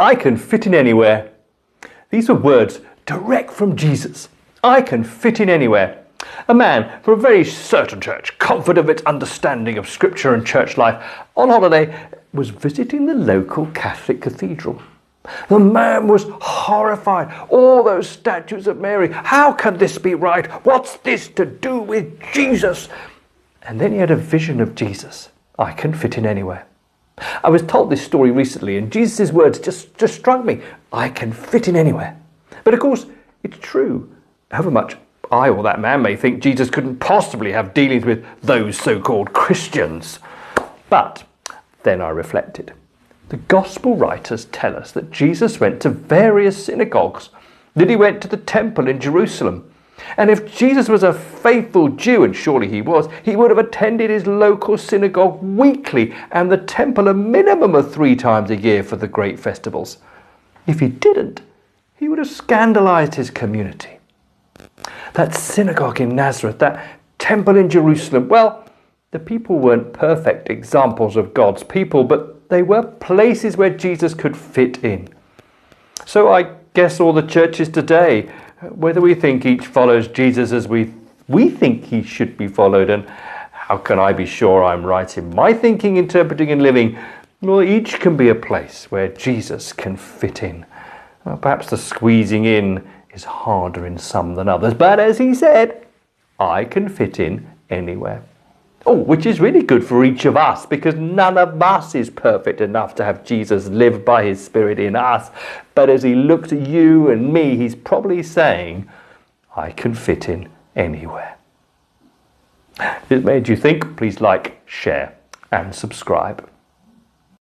I can fit in anywhere. These were words direct from Jesus. I can fit in anywhere. A man from a very certain church, confident of its understanding of scripture and church life, on holiday was visiting the local Catholic cathedral. The man was horrified. All those statues of Mary. How can this be right? What's this to do with Jesus? And then he had a vision of Jesus. I can fit in anywhere. I was told this story recently, and Jesus' words just struck me. I can fit in anywhere. But of course, it's true. However much I or that man may think Jesus couldn't possibly have dealings with those so-called Christians. But then I reflected. The gospel writers tell us that Jesus went to various synagogues, that he went to the temple in Jerusalem. And if Jesus was a faithful Jew, and surely he was, he would have attended his local synagogue weekly and the temple a minimum of 3 times a year for the great festivals. If he didn't, he would have scandalized his community. That synagogue in Nazareth, that temple in Jerusalem, well, the people weren't perfect examples of God's people, but they were places where Jesus could fit in. So I guess all the churches today, whether we think each follows Jesus as we think he should be followed, and how can I be sure I'm right in my thinking, interpreting and living, well, each can be a place where Jesus can fit in. Well, perhaps the squeezing in is harder in some than others, but as he said, I can fit in anywhere. Oh, which is really good for each of us, because none of us is perfect enough to have Jesus live by his Spirit in us. But as he looks at you and me, he's probably saying, I can fit in anywhere. If it made you think, please like, share and subscribe.